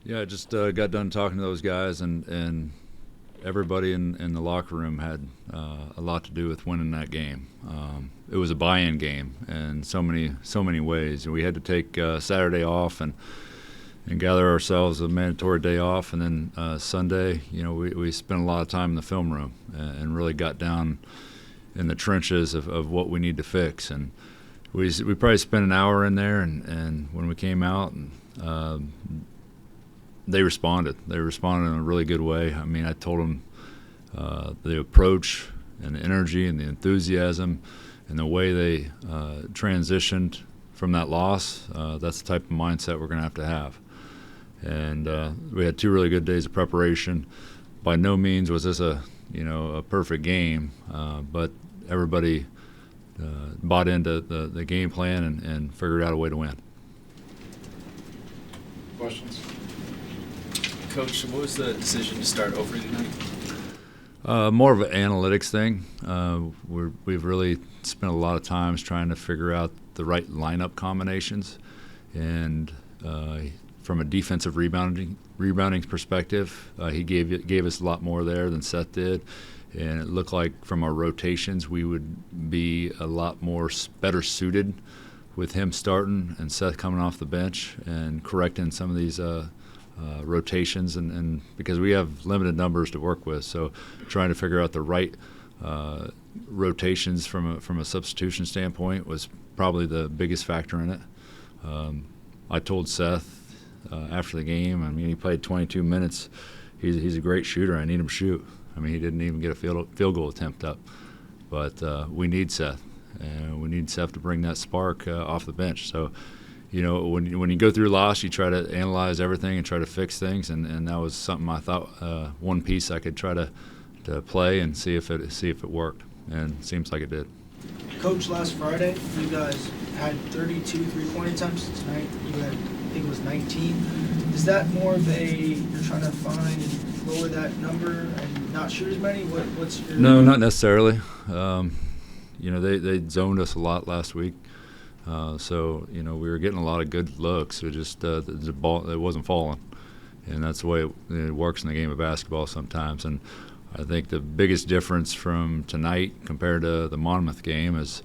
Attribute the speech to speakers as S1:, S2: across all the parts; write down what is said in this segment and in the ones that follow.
S1: Yeah, I just got done talking to those guys, and everybody in the locker room had a lot to do with winning that game. It was a buy-in game in so many ways. We had to take Saturday off and gather ourselves a mandatory day off, and then Sunday, we spent a lot of time in the film room and really got down in the trenches of what we need to fix. And we probably spent an hour in there, and when we came out, and they responded. They responded in a really good way. I mean, I told them the approach and the energy and the enthusiasm and the way they transitioned from that loss, that's the type of mindset we're going to have. And we had 2 really good days of preparation. By no means was this a perfect game, but everybody bought into the game plan and figured out a way to win.
S2: Questions?
S3: Coach, what was the decision to start over tonight?
S1: More of an analytics thing. We've really spent a lot of times trying to figure out the right lineup combinations, and from a defensive rebounding perspective, he gave us a lot more there than Seth did, and it looked like from our rotations we would be a lot more better suited with him starting and Seth coming off the bench and correcting some of these rotations, and because we have limited numbers to work with, so trying to figure out the right rotations from a substitution standpoint was probably the biggest factor in it. I told Seth after the game, I mean, he played 22 minutes. He's a great shooter. I need him to shoot. I mean, he didn't even get a field goal attempt up, but we need Seth, and we need Seth to bring that spark off the bench. So, when you go through loss, you try to analyze everything and try to fix things, and that was something I thought one piece I could try to play and see if it worked, and it seems like it did.
S4: Coach, last Friday you guys had 32 3-point attempts. Tonight you had, I think it was 19. Is that more of you're trying to find and lower that number and not shoot as many? What's your?
S1: No, not necessarily. They zoned us a lot last week. So we were getting a lot of good looks. It just the ball, it wasn't falling, and that's the way it works in the game of basketball sometimes. And I think the biggest difference from tonight compared to the Monmouth game is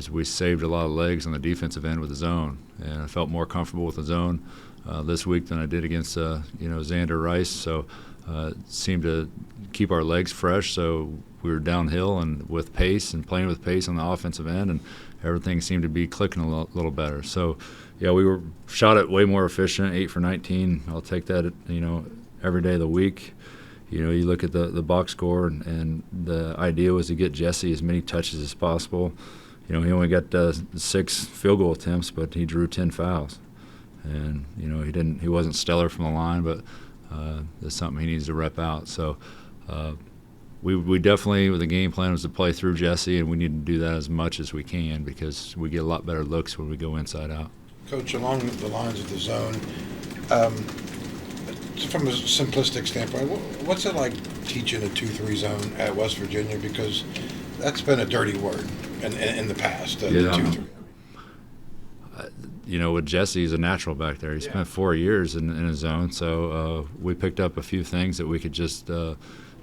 S1: we saved a lot of legs on the defensive end with the zone, and I felt more comfortable with the zone this week than I did against Xander Rice. So it seemed to keep our legs fresh. So we were downhill and with pace and playing with pace on the offensive end, and everything seemed to be clicking a little better. So, yeah, we were shot at way more efficient, 8 for 19. I'll take that, every day of the week. You look at the box score, and the idea was to get Jesse as many touches as possible. He only got 6 field goal attempts, but he drew 10 fouls. And, he wasn't stellar from the line, but that's something he needs to rep out. So, we definitely, the game plan was to play through Jesse, and we need to do that as much as we can because we get a lot better looks when we go inside out.
S2: Coach, along the lines of the zone, from a simplistic standpoint, what's it like teaching a 2-3 zone at West Virginia? Because that's been a dirty word in the past. 2-3.
S1: With Jesse, he's a natural back there. He spent 4 years in his zone, so we picked up a few things that we could just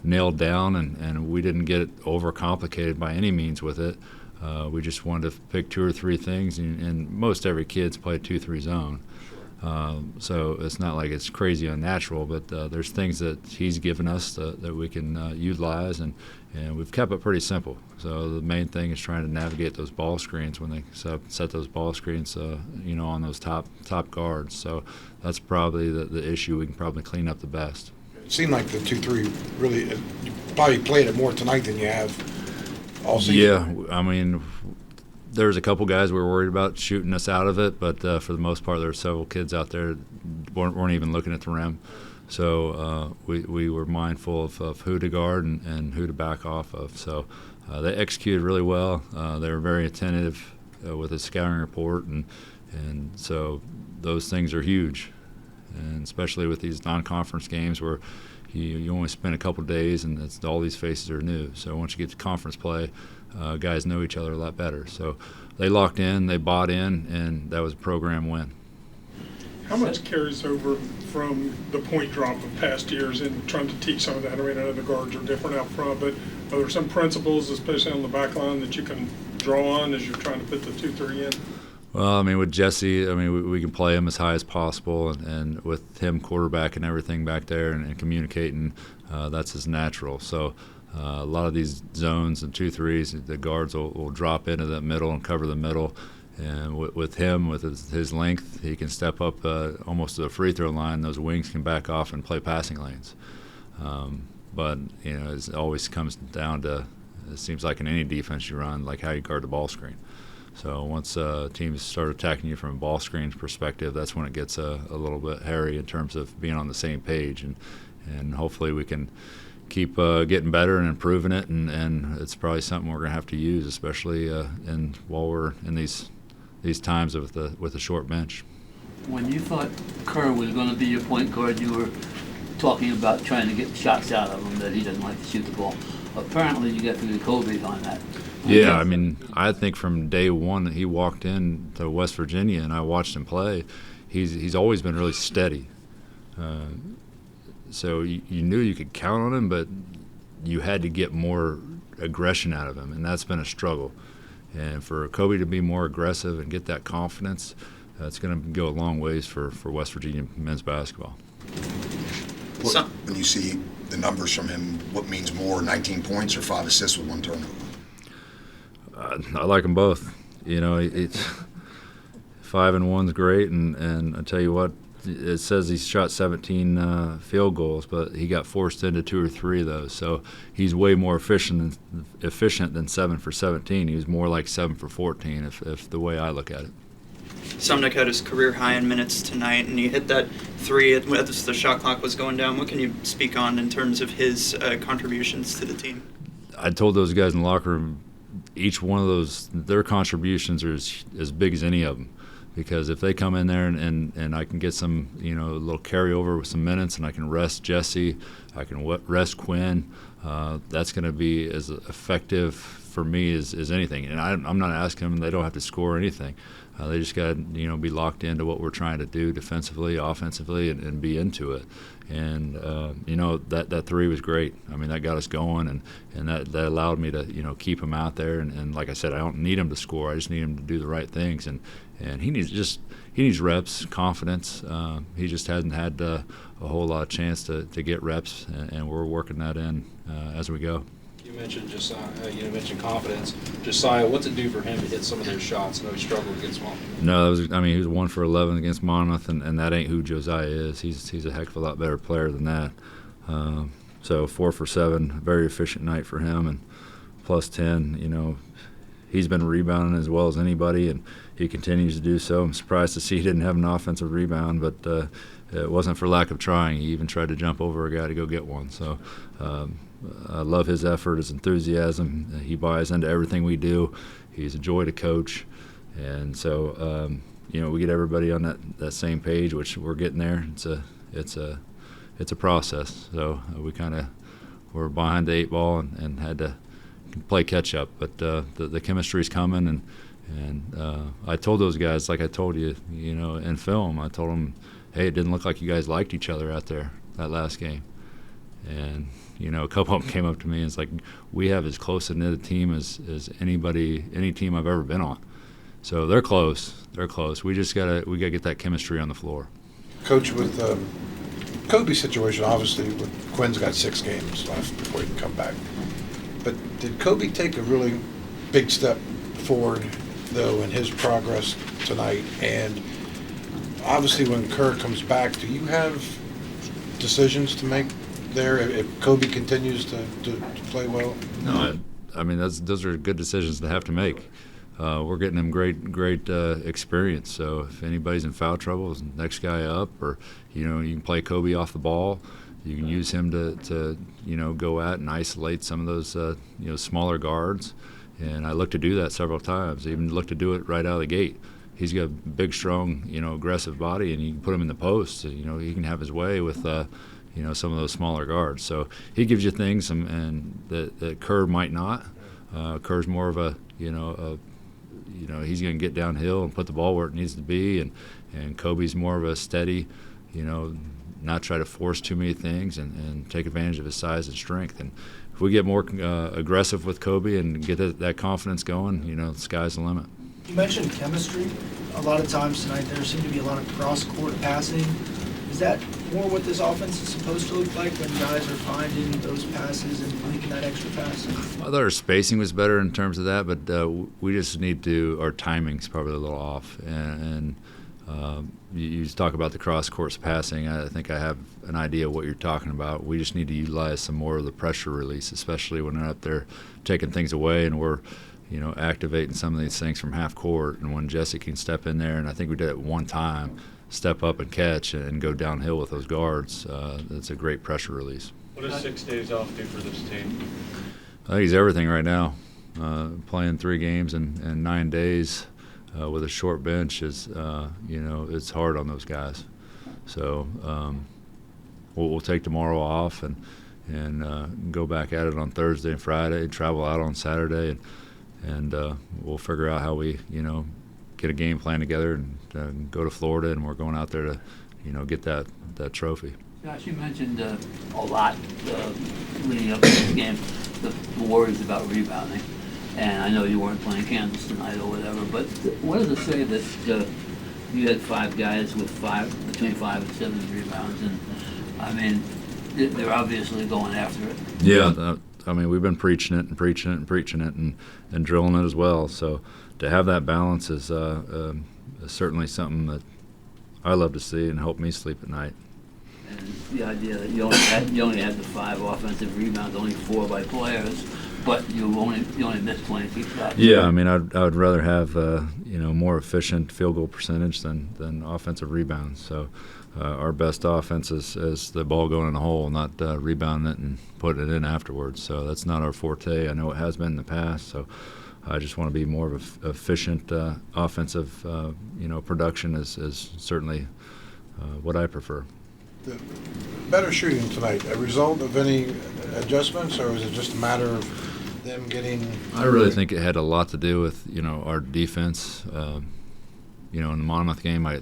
S1: nailed down, and we didn't get overcomplicated by any means with it. We just wanted to pick 2 or 3 things, and most every kid's played 2-3 zone. So it's not like it's crazy unnatural, but there's things that he's given us that we can utilize, and we've kept it pretty simple. So the main thing is trying to navigate those ball screens when they set those ball screens, on those top guards. So that's probably the issue we can probably clean up the best.
S2: It seemed like the 2-3 really, you probably played it more tonight than you have all season.
S1: Yeah, I mean, there was a couple guys we were worried about shooting us out of it, but for the most part, there were several kids out there that weren't even looking at the rim. So we were mindful of who to guard and who to back off of. So they executed really well. They were very attentive with the scouting report, and so those things are huge. And especially with these non-conference games where you only spend a couple of days and all these faces are new. So once you get to conference play, guys know each other a lot better. So they locked in, they bought in, and that was a program win.
S5: How much carries over from the point drop of past years in trying to teach some of that? I mean, I know the guards are different out front, but are there some principles, especially on the back line, that you can draw on as you're trying to put the 2-3 in?
S1: Well, I mean, with Jesse, I mean, we can play him as high as possible, and with him quarterback and everything back there and communicating, that's his natural. So a lot of these zones and 2-3s, the guards will drop into the middle and cover the middle. And with him, with his length, he can step up almost to the free throw line. Those wings can back off and play passing lanes. But, you know, it always comes down to, it seems like in any defense you run, like how you guard the ball screen. So once teams start attacking you from a ball screen perspective, that's when it gets a little bit hairy in terms of being on the same page. And hopefully we can keep getting better and improving it. And it's probably something we're going to have to use, especially while we're in these times with a short bench.
S6: When you thought Kerr was going to be your point guard, you were talking about trying to get shots out of him, that he doesn't like to shoot the ball. Apparently you got through the Kobe on that.
S1: Yeah, I mean, I think from day one that he walked in to West Virginia and I watched him play, he's always been really steady. So you knew you could count on him, but you had to get more aggression out of him, and that's been a struggle. And for Kobe to be more aggressive and get that confidence, it's going to go a long ways for West Virginia men's basketball.
S7: When you see the numbers from him, what means more, 19 points or 5 assists with 1 turnover?
S1: I like them both. You know, it's 5 and 1's great, and I tell you what, it says he's shot 17 field goals, but he got forced into 2 or 3 of those. So he's way more efficient than 7 for 17. He was more like 7 for 14, if the way I look at it.
S8: Sumnick had his career high in minutes tonight, and he hit that 3 as the shot clock was going down. What can you speak on in terms of his contributions to the team?
S1: I told those guys in the locker room, each one of those, their contributions are as big as any of them. Because if they come in there and I can get some, you know, a little carryover with some minutes, and I can rest Jesse, I can rest Quinn, that's going to be as effective for me as anything. And I'm not asking them; they don't have to score anything. They just got to, you know, be locked into what we're trying to do defensively, offensively, and be into it. And you know, that 3 was great. I mean, that got us going, and that allowed me to, you know, keep him out there. And like I said, I don't need him to score. I just need him to do the right things. And he needs reps, confidence. He just hasn't had a whole lot of chance to get reps, and we're working that in as we go.
S9: You mentioned Josiah. You mentioned confidence. Josiah, what's it do for him to hit some of those shots? I know he struggled against Monmouth.
S1: No, he was 1 for 11 against Monmouth, and that ain't who Josiah is. He's a heck of a lot better player than that. So 4 for 7, very efficient night for him, and plus 10. You know, he's been rebounding as well as anybody, and he continues to do so. I'm surprised to see he didn't have an offensive rebound, but it wasn't for lack of trying. He even tried to jump over a guy to go get one. So I love his effort, his enthusiasm. He buys into everything we do. He's a joy to coach. And so, you know, we get everybody on that same page, which we're getting there. It's a process. So we're behind the 8 ball and had to play catch up. But the chemistry's coming, and I told those guys, like I told you, you know, in film, I told them, hey, it didn't look like you guys liked each other out there that last game. And, you know, a couple of them came up to me and it's like, we have as close a knit team as any team I've ever been on. So they're close. We just gotta get that chemistry on the floor.
S2: Coach, with Kobe's situation, obviously, Quinn's got 6 games left before he can come back. But did Kobe take a really big step forward, though, in his progress tonight? And obviously, when Kerr comes back, do you have decisions to make there if Kobe continues to play well?
S1: No, I mean those are good decisions to have to make. We're getting him great experience. So if anybody's in foul trouble, next guy up, or you know, you can play Kobe off the ball. You can use him to you know, go out and isolate some of those you know, smaller guards. And I look to do that several times. I even look to do it right out of the gate. He's got a big, strong, you know, aggressive body, and you can put him in the post. So, you know, he can have his way with you know, some of those smaller guards. So he gives you things, and that Kerr might not. Kerr's more of a, you know, he's going to get downhill and put the ball where it needs to be, and Kobe's more of a steady, not try to force too many things and take advantage of his size and strength. And if we get more aggressive with Kobe and get that confidence going, the sky's the limit.
S4: You mentioned chemistry. A lot of times tonight there seemed to be a lot of cross-court passing. Is that more what this offense is supposed to look like when guys are finding those passes and making that extra pass?
S1: I thought our spacing was better in terms of that, but we just need to. Our timing's probably a little off. And you talk about the cross course passing. I think I have an idea of what you're talking about. We just need to utilize some more of the pressure release, especially when they're up there taking things away and we're activating some of these things from half court. And when Jesse can step in there, and I think we did it one time, step up and catch and go downhill with those guards, it's a great pressure release.
S10: What does 6 days off do for this team?
S1: I think he's everything right now. Playing 3 games in 9 days with a short bench is, it's hard on those guys. So we'll take tomorrow off and go back at it on Thursday and Friday, travel out on Saturday, and we'll figure out how we, get a game plan together and go to Florida, and we're going out there to, get that trophy.
S6: Josh, you mentioned a lot leading up to this game, the worries about rebounding. And I know you weren't playing Kansas tonight or whatever, but what does it say that you had 5 guys with between 5 and 7 rebounds? And I mean, they're obviously going after it.
S1: Yeah, we've been preaching it and drilling it as well. So to have that balance is certainly something that I love to see and help me sleep at night.
S6: And the idea that you only had the 5 offensive rebounds, only 4 by players, but you only missed 20 shots.
S1: Yeah, I would rather have more efficient field goal percentage than offensive rebounds. So our best offense is the ball going in the hole, not rebounding it and putting it in afterwards. So that's not our forte. I know it has been in the past. So I just want to be more of a efficient offensive production is certainly what I prefer.
S2: The better shooting tonight, a result of any adjustments, or was it just a matter of them getting?
S1: I really think it had a lot to do with our defense. In the Monmouth game, I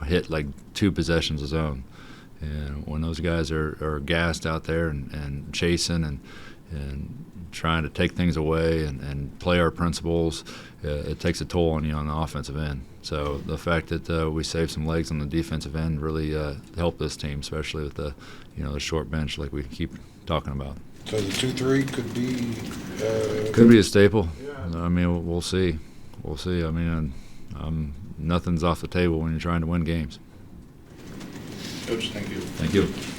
S1: hit like 2 possessions of zone, and when those guys are gassed out there and chasing and trying to take things away and play our principles, it takes a toll on you on the offensive end. So the fact that we saved some legs on the defensive end really helped this team, especially with the the short bench like we keep talking about.
S2: So the 2-3 could be
S1: a staple. Yeah. We'll see. Nothing's off the table when you're trying to win games.
S10: Coach, thank you.
S1: Thank you.